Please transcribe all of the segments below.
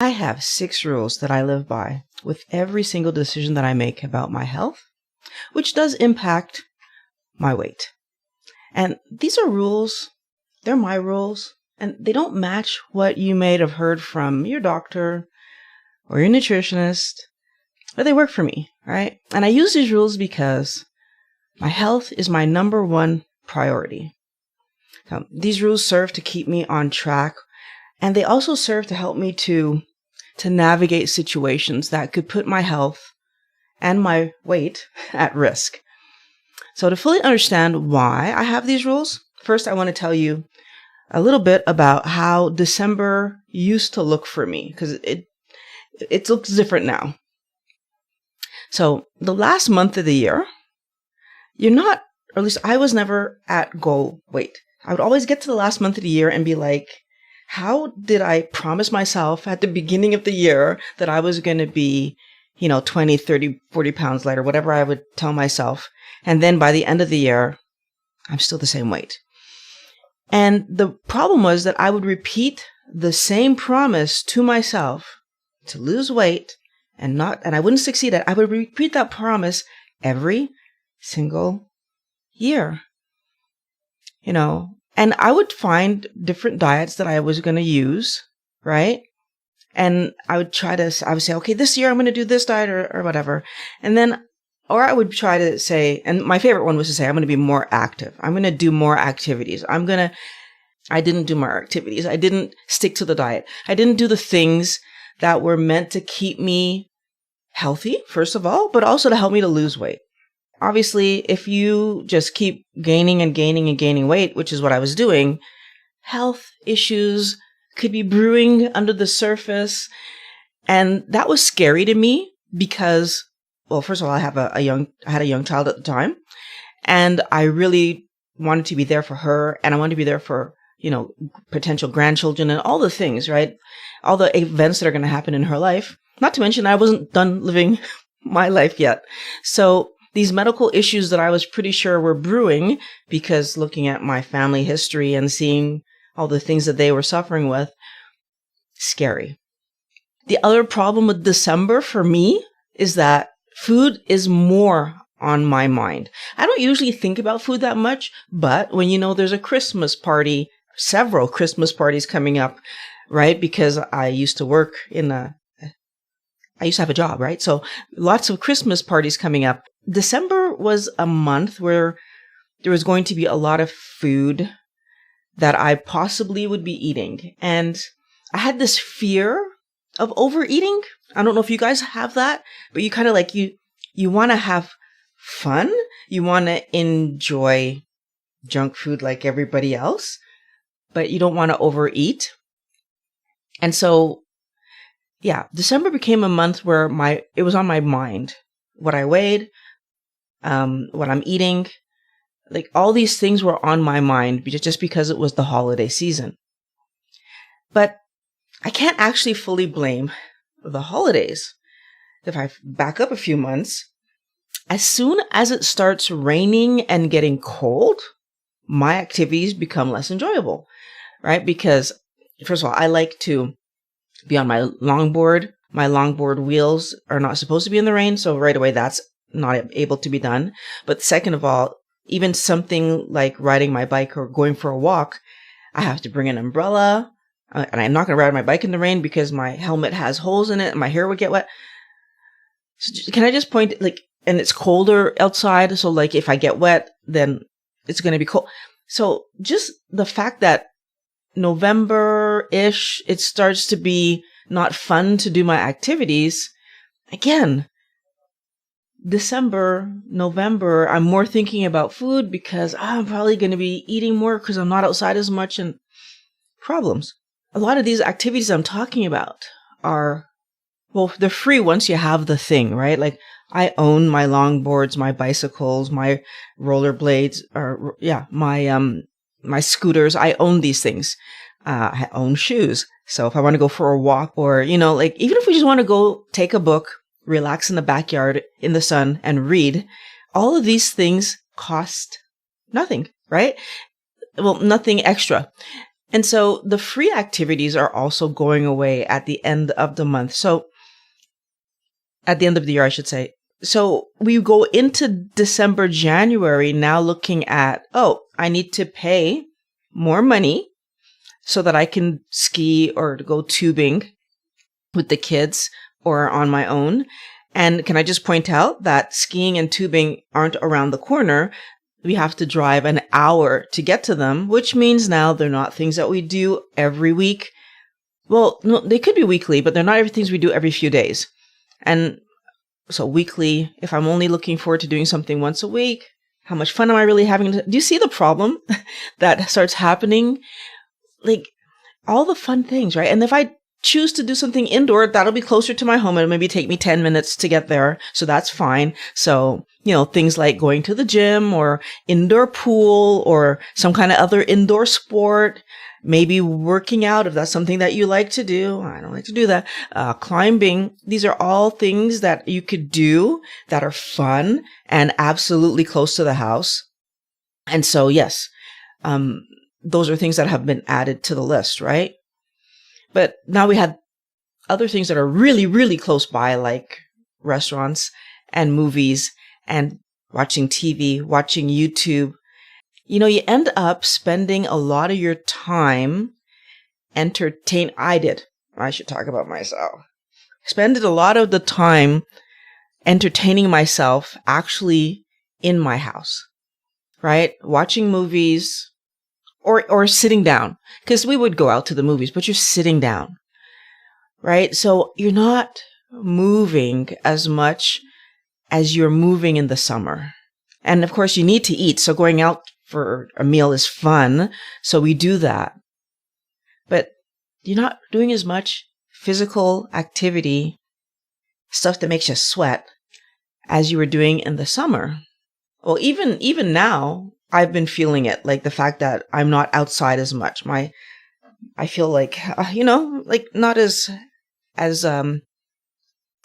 I have 6 rules that I live by with every single decision that I make about my health, which does impact my weight. And these are rules, they're my rules, and they don't match what you may have heard from your doctor or your nutritionist, but they work for me, right? And I use these rules because my health is my number one priority. These rules serve to keep me on track, and they also serve to help me to navigate situations that could put my health and my weight at risk. So to fully understand why I have these rules, first I want to tell you a little bit about how December used to look for me, because it looks different now. So the last month of the year, you're not, or at least I was never at goal weight. I would always get to the last month of the year and be like, how did I promise myself at the beginning of the year that I was going to be, 20, 30, 40 pounds lighter, whatever I would tell myself. And then by the end of the year, I'm still the same weight. And the problem was that I would repeat the same promise to myself to lose weight and I wouldn't succeed at it. I would repeat that promise every single year, and I would find different diets that I was going to use, right? And I would say, okay, this year I'm going to do this diet or whatever. And then, or I would try to say, and my favorite one was to say, I'm going to be more active. I'm going to do more activities. I didn't do more activities. I didn't stick to the diet. I didn't do the things that were meant to keep me healthy, first of all, but also to help me to lose weight. Obviously, if you just keep gaining and gaining and gaining weight, which is what I was doing, health issues could be brewing under the surface. And that was scary to me because, well, first of all, I had a young child at the time, and I really wanted to be there for her, and I wanted to be there for, potential grandchildren and all the things, right? All the events that are going to happen in her life. Not to mention I wasn't done living my life yet. So these medical issues that I was pretty sure were brewing, because looking at my family history and seeing all the things that they were suffering with, scary. The other problem with December for me is that food is more on my mind. I don't usually think about food that much, but when there's a Christmas party, several Christmas parties coming up, right? Because I used to have a job, right? So lots of Christmas parties coming up. December was a month where there was going to be a lot of food that I possibly would be eating. And I had this fear of overeating. I don't know if you guys have that, but you kind of you want to have fun. You want to enjoy junk food like everybody else, but you don't want to overeat. And so, yeah, December became a month where it was on my mind. What I weighed, what I'm eating, like all these things were on my mind just because it was the holiday season. But I can't actually fully blame the holidays. If I back up a few months, as soon as it starts raining and getting cold, my activities become less enjoyable, right? Because first of all, I like to be on my longboard. My longboard wheels are not supposed to be in the rain, so right away that's not able to be done. But second of all, even something like riding my bike or going for a walk, I have to bring an umbrella, and I'm not going to ride my bike in the rain because my helmet has holes in it and my hair would get wet. So can I just point, and it's colder outside, so if I get wet, then it's going to be cold. So just the fact that November-ish, it starts to be not fun to do my activities. Again, December, November, I'm more thinking about food because I'm probably going to be eating more because I'm not outside as much, and problems. A lot of these activities I'm talking about are, well, they're free once you have the thing, right? I own my longboards, my bicycles, my rollerblades, my scooters. I own these things. I own shoes. So if I want to go for a walk or, even if we just want to go take a book, relax in the backyard in the sun and read, all of these things cost nothing, right? Well, nothing extra. And so the free activities are also going away at the end of the month. So at the end of the year, I should say. So we go into December, January now looking at, oh, I need to pay more money so that I can ski or go tubing with the kids or on my own. And can I just point out that skiing and tubing aren't around the corner? We have to drive an hour to get to them, which means now they're not things that we do every week. Well, no, they could be weekly, but they're not every things we do every few days. And so weekly, if I'm only looking forward to doing something once a week, how much fun am I really having? Do you see the problem that starts happening? Like all the fun things, right? And if I choose to do something indoor, that'll be closer to my home. It'll maybe take me 10 minutes to get there. So that's fine. So, things like going to the gym or indoor pool or some kind of other indoor sport, maybe working out if that's something that you like to do. I don't like to do that. Climbing. These are all things that you could do that are fun and absolutely close to the house. And so, yes, those are things that have been added to the list, right? But now we have other things that are really, really close by, like restaurants and movies and watching TV, watching YouTube. You end up spending a lot of your time I should talk about myself. Spending a lot of the time entertaining myself actually in my house, right? Watching movies or sitting down, because we would go out to the movies, but you're sitting down, right? So you're not moving as much as you're moving in the summer. And of course you need to eat. So going out for a meal is fun. So we do that. But you're not doing as much physical activity, stuff that makes you sweat, as you were doing in the summer. Well, even now, I've been feeling it, like the fact that I'm not outside as much. I feel like, like not as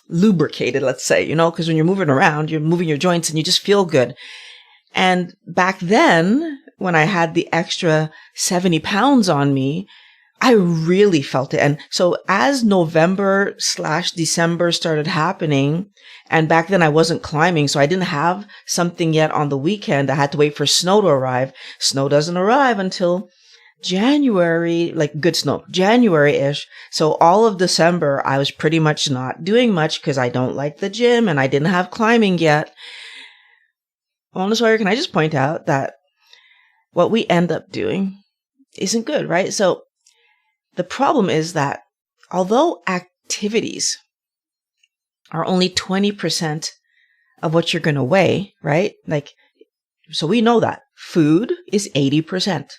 lubricated, let's say, because when you're moving around, you're moving your joints and you just feel good. And back then, when I had the extra 70 pounds on me, I really felt it. And so as November/December started happening, and back then I wasn't climbing, so I didn't have something yet on the weekend. I had to wait for snow to arrive. Snow doesn't arrive until January, like good snow, January-ish. So all of December, I was pretty much not doing much because I don't like the gym and I didn't have climbing yet. Honest Warrior, can I just point out that what we end up doing isn't good, right? So the problem is that although activities are only 20% of what you're going to weigh, right? So we know that food is 80%.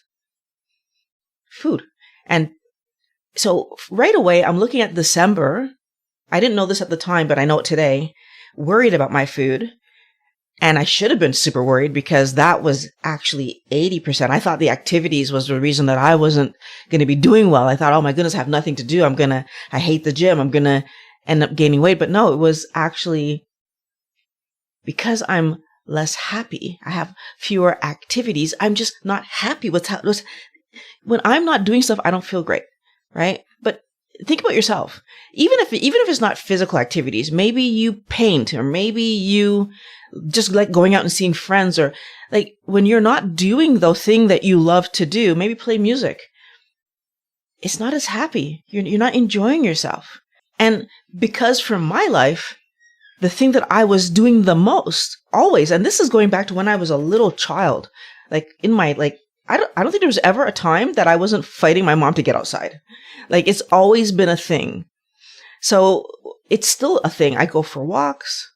Food. And so right away, I'm looking at December. I didn't know this at the time, but I know it today. Worried about my food. And I should have been super worried because that was actually 80%. I thought the activities was the reason that I wasn't going to be doing well. I thought, oh my goodness, I have nothing to do. I hate the gym. I'm going to end up gaining weight. But no, it was actually because I'm less happy. I have fewer activities. I'm just not happy with when I'm not doing stuff, I don't feel great, right? But think about yourself. Even if it's not physical activities, maybe you paint or maybe you just like going out and seeing friends, or like when you're not doing the thing that you love to do, maybe play music. It's not as happy. You're not enjoying yourself. And because for my life, the thing that I was doing the most always, and this is going back to when I was a little child, like in my, I don't think there was ever a time that I wasn't fighting my mom to get outside. Like it's always been a thing. So it's still a thing. I go for walks.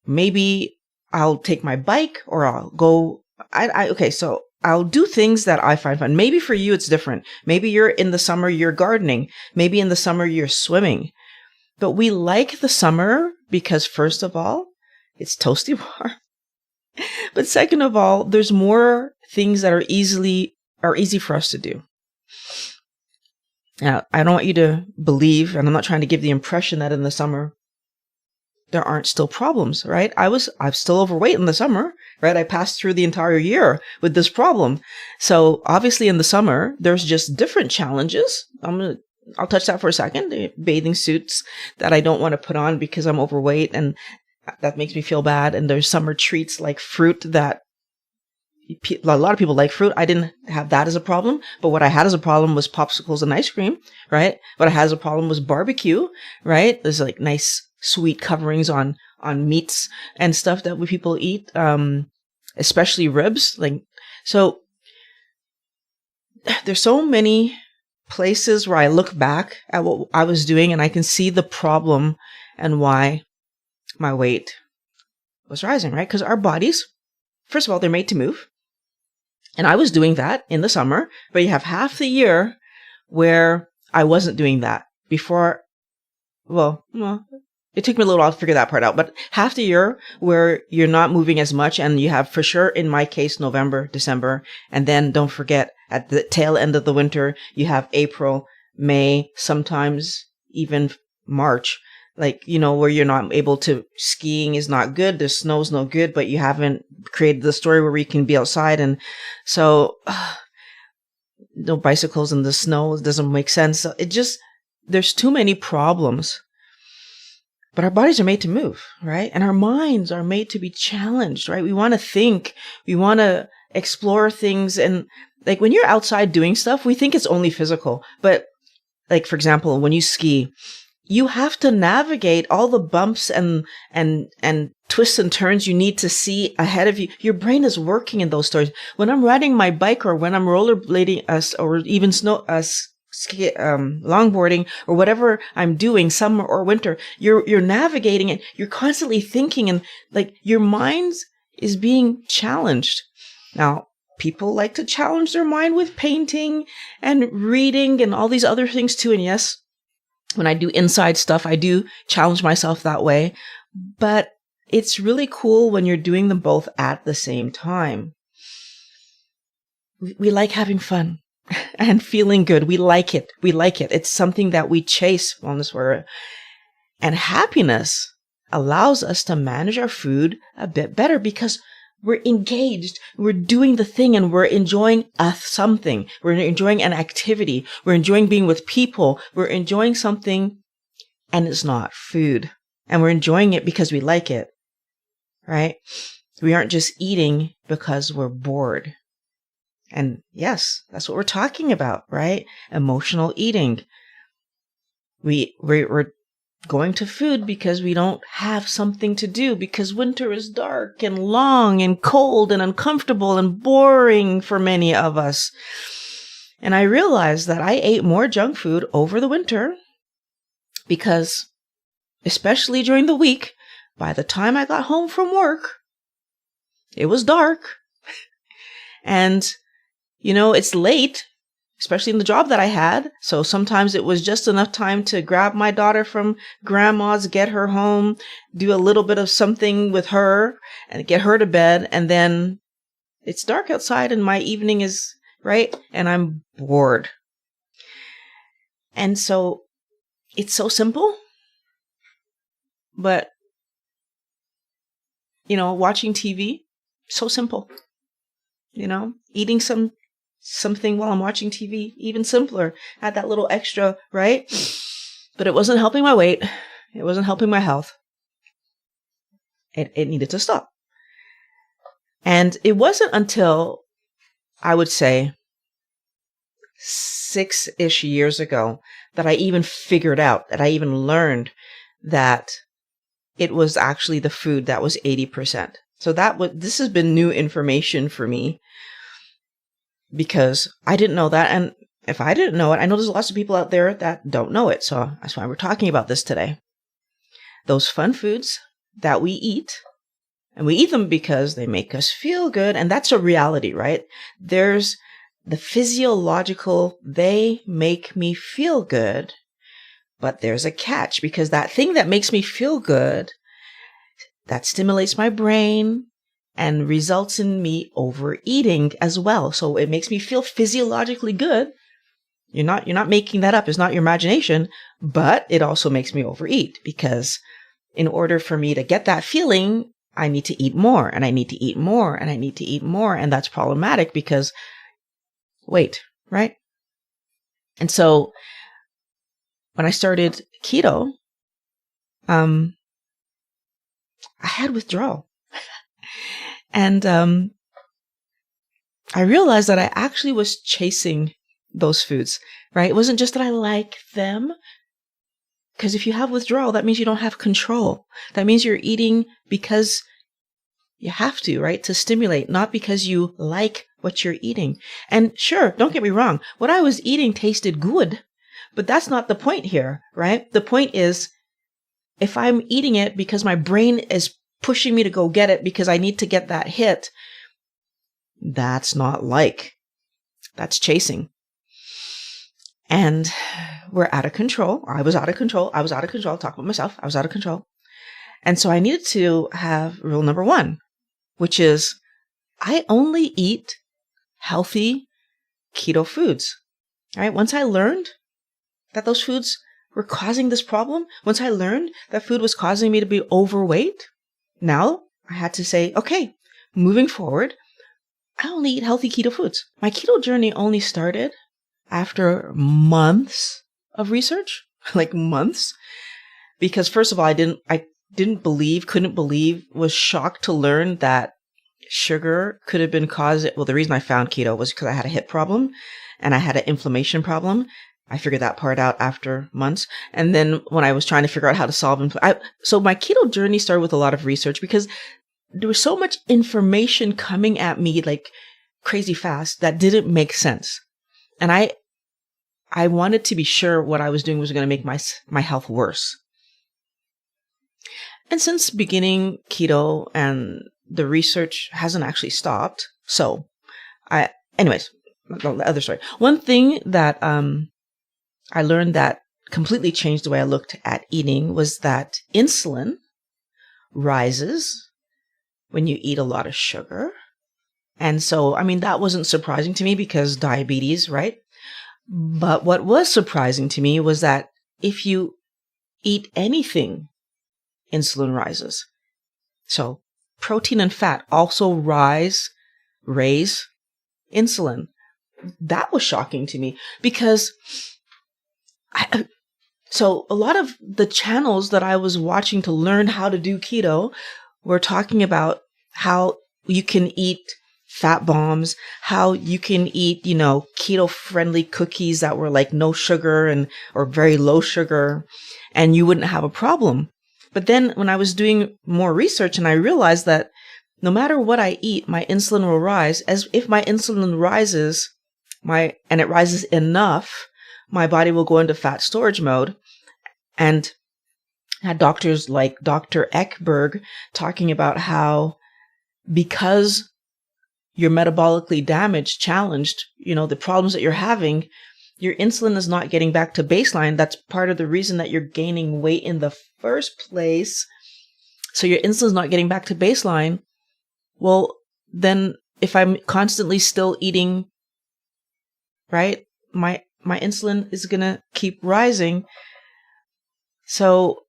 Maybe I'll take my bike or I'll go, okay, so I'll do things that I find fun. Maybe for you, it's different. Maybe you're in the summer, you're gardening. Maybe in the summer, you're swimming. But we like the summer because first of all, it's toasty warm. But second of all, there's more things that are easy for us to do. Now, I don't want you to believe, and I'm not trying to give the impression that in the summer there aren't still problems, right? I'm still overweight in the summer, right? I passed through the entire year with this problem. So obviously in the summer, there's just different challenges. I'll touch that for a second. The bathing suits that I don't want to put on because I'm overweight and that makes me feel bad. And there's summer treats like fruit that a lot of people like fruit. I didn't have that as a problem, but what I had as a problem was popsicles and ice cream, right? What I had as a problem was barbecue, right? There's like nice sweet coverings on meats and stuff that people eat, especially ribs. So there's so many places where I look back at what I was doing and I can see the problem and why my weight was rising, right? Because our bodies, first of all, they're made to move. And I was doing that in the summer, but you have half the year where I wasn't doing that before. Well, it took me a little while to figure that part out, but half the year where you're not moving as much, and you have, for sure, in my case, November, December, and then don't forget at the tail end of the winter, you have April, May, sometimes even March, where you're not able to, skiing is not good, the snow's no good, but you haven't created the story where we can be outside. And so no bicycles in the snow, it doesn't make sense. There's too many problems. But our bodies are made to move, right? And our minds are made to be challenged, right? We want to think, we want to explore things. And when you're outside doing stuff, we think it's only physical. But for example, when you ski, you have to navigate all the bumps and twists and turns you need to see ahead of you. Your brain is working in those stories. When I'm riding my bike or when I'm rollerblading or even longboarding or whatever I'm doing, summer or winter, you're navigating it. You're constantly thinking and your mind is being challenged. Now, people like to challenge their mind with painting and reading and all these other things too. And yes, when I do inside stuff, I do challenge myself that way. But it's really cool when you're doing them both at the same time. We like having fun and feeling good. We like it. It's something that we chase, wellness warrior. And happiness allows us to manage our food a bit better because we're engaged, we're doing the thing, and we're enjoying something. We're enjoying an activity. We're enjoying being with people. We're enjoying something, and it's not food. And we're enjoying it because we like it, right? We aren't just eating because we're bored. And yes, that's what we're talking about, right? Emotional eating. We're going to food because we don't have something to do, because winter is dark and long and cold and uncomfortable and boring for many of us. And I realized that I ate more junk food over the winter because, especially during the week, by the time I got home from work, it was dark. And, it's late, especially in the job that I had. So sometimes it was just enough time to grab my daughter from grandma's, get her home, do a little bit of something with her and get her to bed. And then it's dark outside and my evening is right. And I'm bored. And so it's so simple, but watching TV, so simple, eating something while I'm watching TV, even simpler. Add that little extra, right? But it wasn't helping my weight. It wasn't helping my health. It needed to stop. And it wasn't until, I would say, 6-ish years ago that I even figured out, that I even learned that it was actually the food that was 80%. So this has been new information for me, because I didn't know that. And if I didn't know it, I know there's lots of people out there that don't know it. So that's why we're talking about this today. Those fun foods that we eat, and we eat them because they make us feel good. And that's a reality, right? There's the physiological, they make me feel good. But there's a catch, because that thing that makes me feel good, that stimulates my brain and results in me overeating as well. So it makes me feel physiologically good. You're not making that up. It's not your imagination, but it also makes me overeat because in order for me to get that feeling, I need to eat more and I need to eat more and I need to eat more. And that's problematic because weight, right? And so when I started keto, I had withdrawal. And I realized that I actually was chasing those foods, right? It wasn't just that I like them. Because if you have withdrawal, that means you don't have control. That means you're eating because you have to, right? To stimulate, not because you like what you're eating. And sure, don't get me wrong. What I was eating tasted good, but that's not the point here, right? The point is, if I'm eating it because my brain is pushing me to go get it because I need to get that hit, that's not like. That's chasing. And we're out of control. I was out of control. Talk about myself. I was out of control. And so I needed to have rule number 1, which is I only eat healthy keto foods. All right. Once I learned that those foods were causing this problem, once I learned that food was causing me to be overweight, now I had to say, okay, moving forward, I only eat healthy keto foods. My keto journey only started after months of research, like months, because first of all, I couldn't believe, was shocked to learn that sugar could have been caused. Well, the reason I found keto was because I had a hip problem and I had an inflammation problem. I figured that part out after months. And then when I was trying to figure out how to solve so my keto journey started with a lot of research because there was so much information coming at me like crazy fast that didn't make sense. And I wanted to be sure what I was doing was going to make my health worse. And since beginning keto and the research hasn't actually stopped. So anyways, the other story. One thing that I learned that completely changed the way I looked at eating was that insulin rises when you eat a lot of sugar. And so, that wasn't surprising to me because diabetes, right? But what was surprising to me was that if you eat anything, insulin rises. So protein and fat also raise insulin. That was shocking to me because so a lot of the channels that I was watching to learn how to do keto were talking about how you can eat fat bombs, how you can eat, keto friendly cookies that were like no sugar or very low sugar, and you wouldn't have a problem. But then when I was doing more research and I realized that no matter what I eat, my insulin will rise. As if my insulin rises, and it rises enough, my body will go into fat storage mode. And had doctors like Dr. Ekberg talking about how because you're metabolically challenged, the problems that you're having, your insulin is not getting back to baseline. That's part of the reason that you're gaining weight in the first place. So your insulin is not getting back to baseline. Well, then if I'm constantly still eating, right, my insulin is going to keep rising. So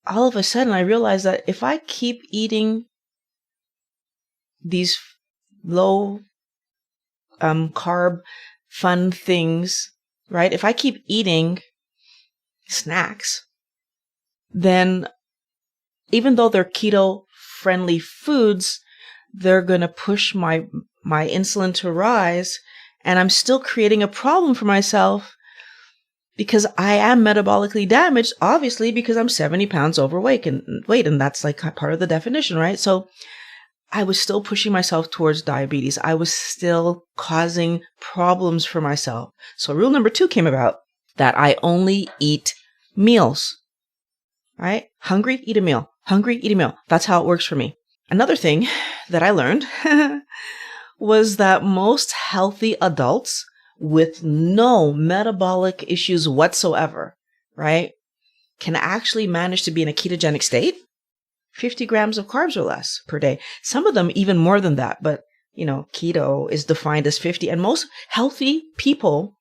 all of a sudden I realized that if I keep eating these low carb fun things, right? If I keep eating snacks, then even though they're keto friendly foods, they're going to push my insulin to rise, and I'm still creating a problem for myself because I am metabolically damaged, obviously, because I'm 70 pounds overweight and that's like part of the definition, right? So I was still pushing myself towards diabetes. I was still causing problems for myself. So rule number 2 came about, that I only eat meals, right? Hungry, eat a meal. Hungry, eat a meal. That's how it works for me. Another thing that I learned was that most healthy adults with no metabolic issues whatsoever, right, can actually manage to be in a ketogenic state. 50 grams of carbs or less per day. Some of them even more than that, but keto is defined as 50. And most healthy people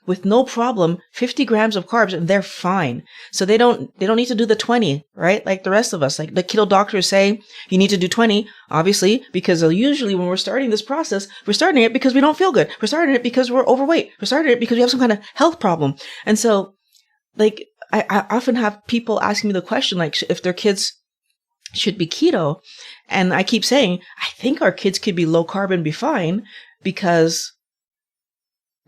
with no problem 50 grams of carbs and they're fine. So they don't need to do the 20, right? Like the rest of us, like the keto doctors say, you need to do 20, obviously, because usually when we're starting this process, we're starting it because we don't feel good. We're starting it because we're overweight. We're starting it because we have some kind of health problem. And so like, I often have people asking me the question, like if their kids should be keto. And I keep saying, I think our kids could be low carb and be fine because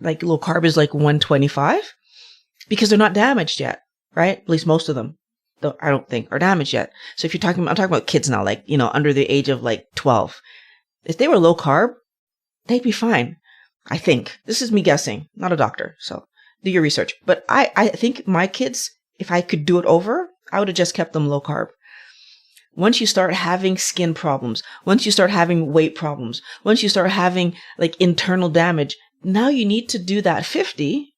like low carb is like 125 because they're not damaged yet, right? At least most of them, I don't think, are damaged yet. So if I'm talking about kids now, like, under the age of like 12. If they were low carb, they'd be fine. I think. This is me guessing, not a doctor. So do your research. But I think my kids, if I could do it over, I would have just kept them low carb. Once you start having skin problems, once you start having weight problems, once you start having like internal damage, now you need to do that 50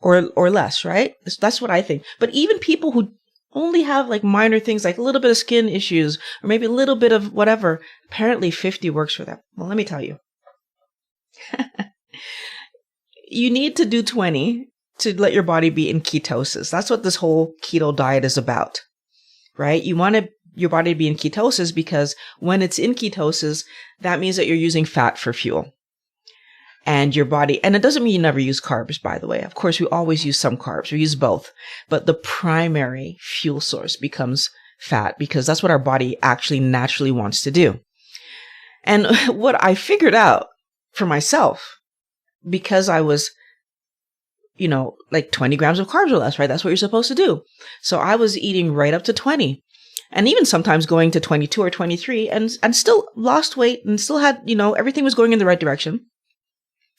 or less, right? That's what I think. But even people who only have like minor things, like a little bit of skin issues or maybe a little bit of whatever, apparently 50 works for them. Well, let me tell you. You need to do 20 to let your body be in ketosis. That's what this whole keto diet is about, right? You want your body to be in ketosis because when it's in ketosis, that means that you're using fat for fuel. And your body, and it doesn't mean you never use carbs, by the way. Of course, we always use some carbs. We use both. But the primary fuel source becomes fat because that's what our body actually naturally wants to do. And what I figured out for myself, because I was, like 20 grams of carbs or less, right? That's what you're supposed to do. So I was eating right up to 20 and even sometimes going to 22 or 23 and still lost weight and still had, everything was going in the right direction.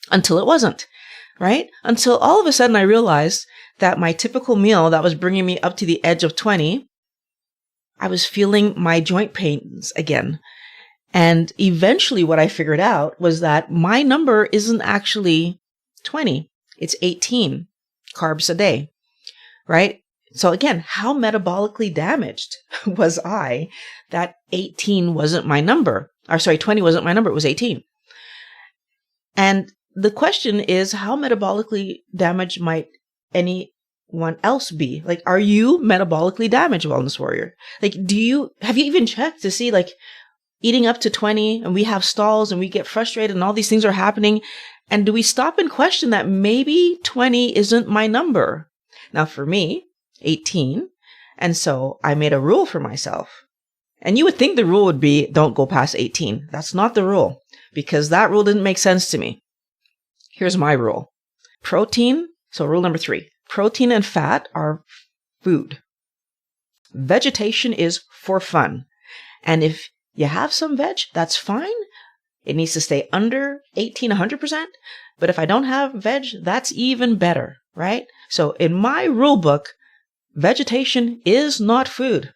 Until it wasn't, right? Until all of a sudden I realized that my typical meal that was bringing me up to the edge of 20, I was feeling my joint pains again. And eventually what I figured out was that my number isn't actually 20. It's 18 carbs a day, right? So again, how metabolically damaged was I that 18 wasn't my number? 20 wasn't my number. It was 18. And the question is, how metabolically damaged might anyone else be? Like, are you metabolically damaged, Wellness Warrior? Like, have you even checked to see, like, eating up to 20 and we have stalls and we get frustrated and all these things are happening? And do we stop and question that maybe 20 isn't my number? Now, for me, 18. And so I made a rule for myself. And you would think the rule would be, don't go past 18. That's not the rule because that rule didn't make sense to me. Here's my rule. Protein. So rule number 3, protein and fat are food. Vegetation is for fun. And if you have some veg, that's fine. It needs to stay under 100%. But if I don't have veg, that's even better, right? So in my rule book, vegetation is not food.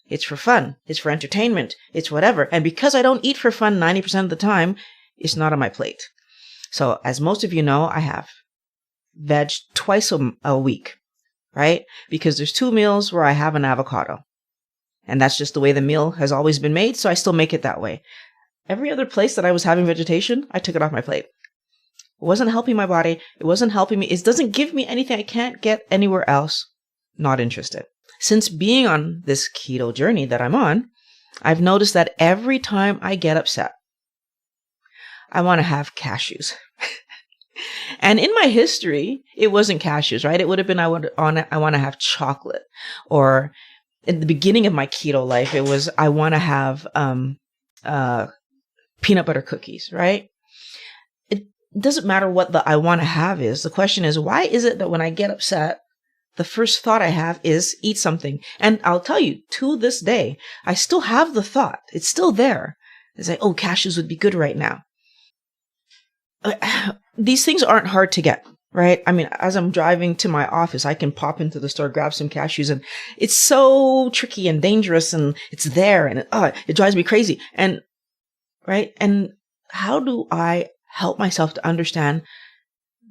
It's for fun. It's for entertainment. It's whatever. And because I don't eat for fun 90% of the time, it's not on my plate. So as most of you know, I have veg twice a week, right? Because there's 2 meals where I have an avocado. And that's just the way the meal has always been made. So I still make it that way. Every other place that I was having vegetation, I took it off my plate. It wasn't helping my body. It wasn't helping me. It doesn't give me anything I can't get anywhere else. Not interested. Since being on this keto journey that I'm on, I've noticed that every time I get upset, I want to have cashews. And in my history, it wasn't cashews, right? It would have been I want to have chocolate. Or in the beginning of my keto life, it was I want to have peanut butter cookies, right? It doesn't matter what the I want to have is. The question is, why is it that when I get upset, the first thought I have is eat something? And I'll tell you, to this day, I still have the thought. It's still there. It's like, oh, cashews would be good right now. These things aren't hard to get, right? I mean, as I'm driving to my office, I can pop into the store, grab some cashews, and it's so tricky and dangerous, and it's there, and it drives me crazy. And right? And how do I help myself to understand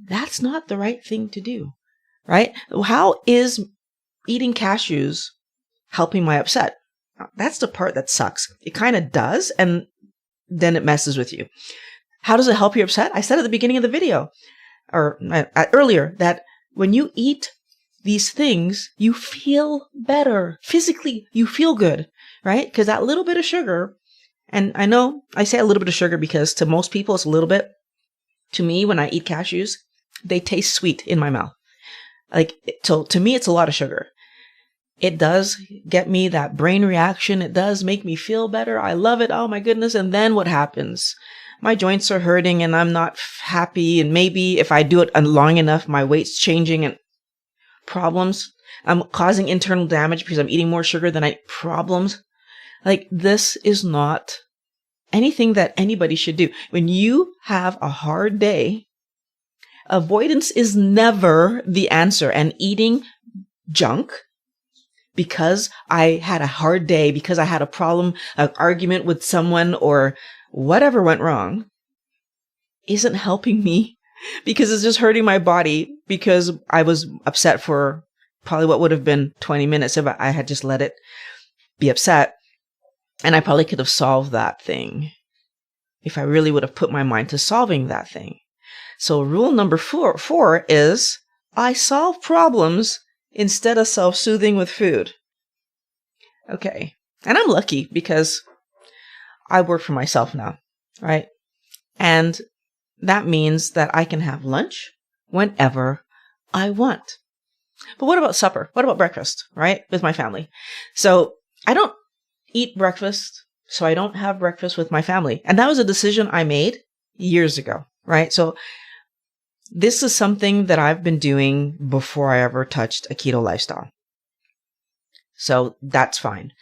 that's not the right thing to do, right? How is eating cashews helping my upset? That's the part that sucks. It kind of does, and then it messes with you. How does it help your upset? I said at the beginning of the video, or earlier, that when you eat these things, you feel better. Physically, you feel good, right? Because that little bit of sugar, and I know I say a little bit of sugar because to most people it's a little bit. To me, when I eat cashews, they taste sweet in my mouth. So to me, it's a lot of sugar. It does get me that brain reaction. It does make me feel better. I love it. Oh my goodness. And then what happens? My joints are hurting and I'm not happy. And maybe if I do it long enough, my weight's changing and problems. I'm causing internal damage because I'm eating more sugar than problems. This is not anything that anybody should do. When you have a hard day, avoidance is never the answer. And eating junk because I had a hard day, because I had a problem, an argument with someone, or whatever went wrong, isn't helping me, because it's just hurting my body, because I was upset for probably what would have been 20 minutes if I had just let it be upset. And I probably could have solved that thing if I really would have put my mind to solving that thing. So rule number four is I solve problems instead of self-soothing with food. Okay. And I'm lucky because I work for myself now, right? And that means that I can have lunch whenever I want. But what about supper? What about breakfast, right? With my family. So I don't eat breakfast, so I don't have breakfast with my family. And that was a decision I made years ago, right? So this is something that I've been doing before I ever touched a keto lifestyle. So that's fine.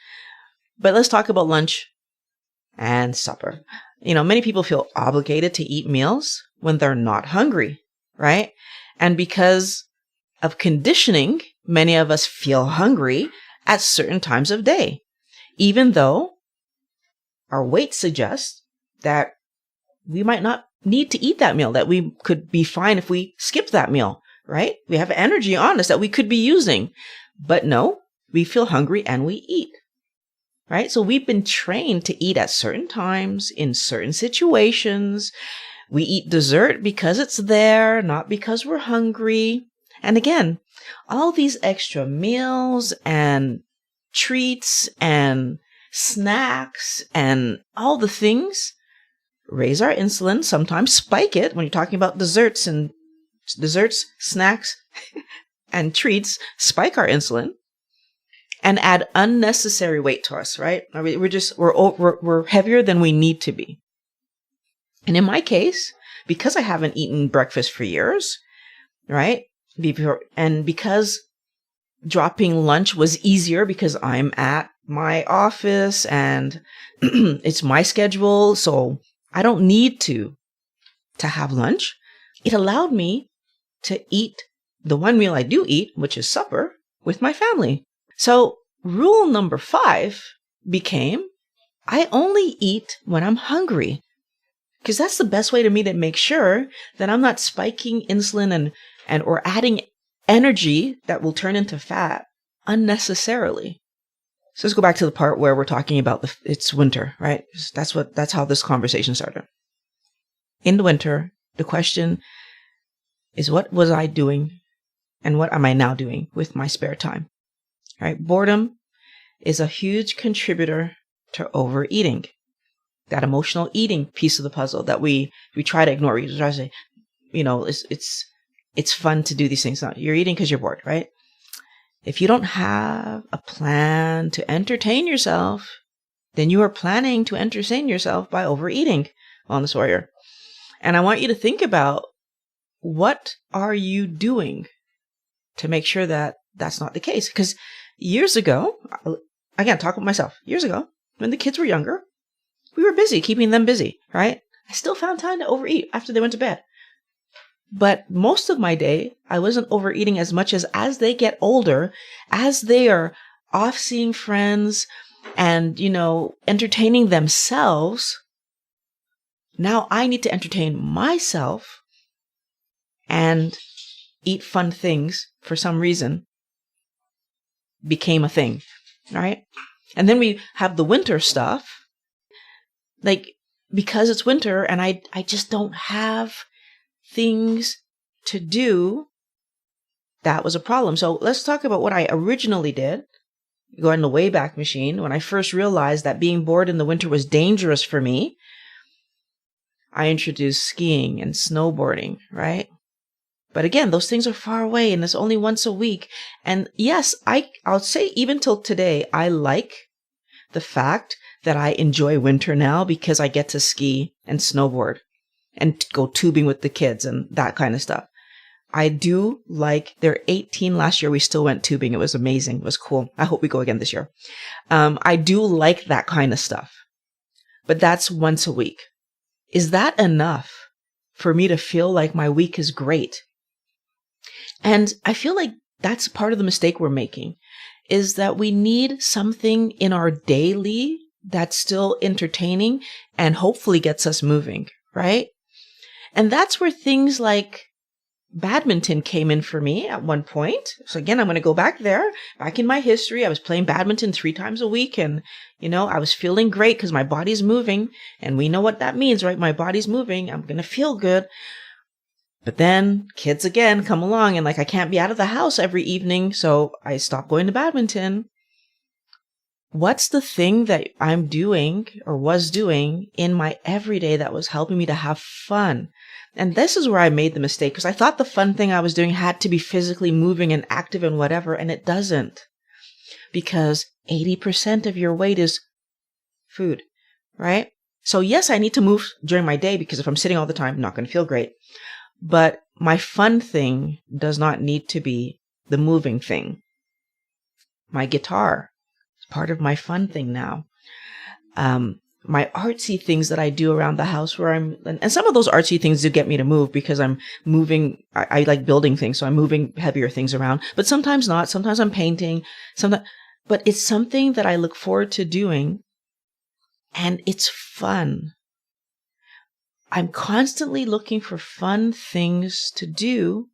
But let's talk about lunch and supper. Many people feel obligated to eat meals when they're not hungry, right? And because of conditioning, many of us feel hungry at certain times of day, even though our weight suggests that we might not need to eat that meal, that we could be fine if we skipped that meal, right? We have energy on us that we could be using. But no, we feel hungry and we eat, right? So we've been trained to eat at certain times in certain situations. We eat dessert because it's there, not because we're hungry. And again, all these extra meals and treats and snacks and all the things raise our insulin, sometimes spike it. When you're talking about desserts, snacks, and treats, spike our insulin and add unnecessary weight to us, right? We're heavier than we need to be. And in my case, because I haven't eaten breakfast for years, right? And because dropping lunch was easier because I'm at my office and it's my schedule, so I don't need to have lunch. It allowed me to eat the one meal I do eat, which is supper, with my family. So rule number 5 became I only eat when I'm hungry, because that's the best way to me to make sure that I'm not spiking insulin and or adding energy that will turn into fat unnecessarily. So let's go back to the part where we're talking about it's winter, right? That's how this conversation started. In the winter, the question is, what was I doing and what am I now doing with my spare time? Right? Boredom is a huge contributor to overeating. That emotional eating piece of the puzzle that we try to ignore. We try to say, it's fun to do these things. No, you're eating because you're bored, right? If you don't have a plan to entertain yourself, then you are planning to entertain yourself by overeating, Wellness Warrior. And I want you to think about, what are you doing to make sure that that's not the case? Because years ago, again, talk about myself, years ago, when the kids were younger, we were busy, keeping them busy, right? I still found time to overeat after they went to bed. But most of my day, I wasn't overeating as much as they get older, as they are off seeing friends and, entertaining themselves. Now I need to entertain myself and eat fun things for some reason became a thing, right? And then we have the winter stuff, because it's winter and I just don't have things to do, that was a problem. So let's talk about what I originally did. Go in the Wayback Machine. When I first realized that being bored in the winter was dangerous for me, I introduced skiing and snowboarding, right? But again, those things are far away and it's only once a week. And yes, I'll say even till today, I like the fact that I enjoy winter now because I get to ski and snowboard and go tubing with the kids and that kind of stuff. I do like, they're 18 last year. We still went tubing. It was amazing. It was cool. I hope we go again this year. I do like that kind of stuff, but that's once a week. Is that enough for me to feel like my week is great? And I feel like that's part of the mistake we're making, is that we need something in our daily that's still entertaining and hopefully gets us moving, right? And that's where things like badminton came in for me at one point. So again, I'm going to go back there, back in my history. I was playing badminton 3 times a week and, I was feeling great because my body's moving and we know what that means, right? My body's moving. I'm going to feel good. But then kids again come along and I can't be out of the house every evening. So I stopped going to badminton. What's the thing that I'm doing or was doing in my everyday that was helping me to have fun? And this is where I made the mistake because I thought the fun thing I was doing had to be physically moving and active and whatever, and it doesn't. Because 80% of your weight is food, right? So yes, I need to move during my day because if I'm sitting all the time, I'm not going to feel great. But my fun thing does not need to be the moving thing. My guitar is part of my fun thing now. My artsy things that I do around the house where and some of those artsy things do get me to move because I'm moving. I like building things, so I'm moving heavier things around, but sometimes not. Sometimes I'm painting, but it's something that I look forward to doing and it's fun. I'm constantly looking for fun things to do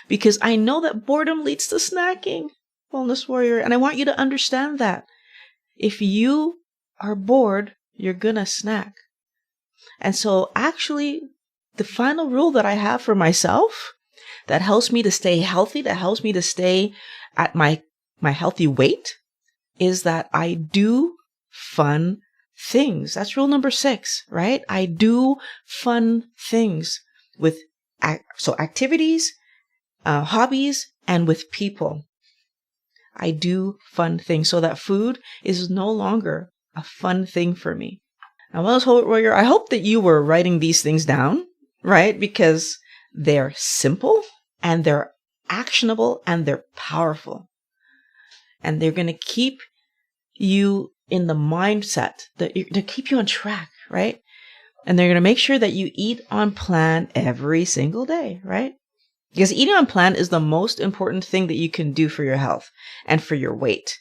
because I know that boredom leads to snacking, Wellness Warrior. And I want you to understand that if you are bored, you're gonna snack. And so actually, the final rule that I have for myself that helps me to stay healthy, that helps me to stay at my healthy weight is that I do fun things. That's rule number 6, right? I do fun things with activities, hobbies, and with people. I do fun things so that food is no longer a fun thing for me. Now, Wellness Warrior, I hope that you were writing these things down, right? Because they're simple and they're actionable and they're powerful. And they're going to keep you in the mindset to keep you on track, right? And they're going to make sure that you eat on plan every single day, right? Because eating on plan is the most important thing that you can do for your health and for your weight.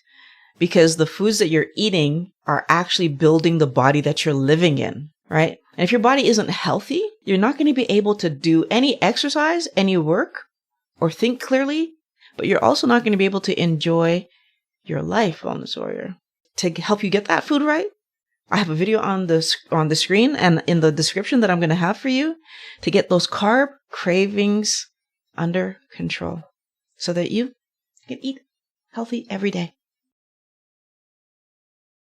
Because the foods that you're eating are actually building the body that you're living in, right? And if your body isn't healthy, you're not going to be able to do any exercise, any work, or think clearly, but you're also not going to be able to enjoy your life, Wellness Warrior. To help you get that food right, I have a video on the screen and in the description that I'm going to have for you to get those carb cravings under control so that you can eat healthy every day.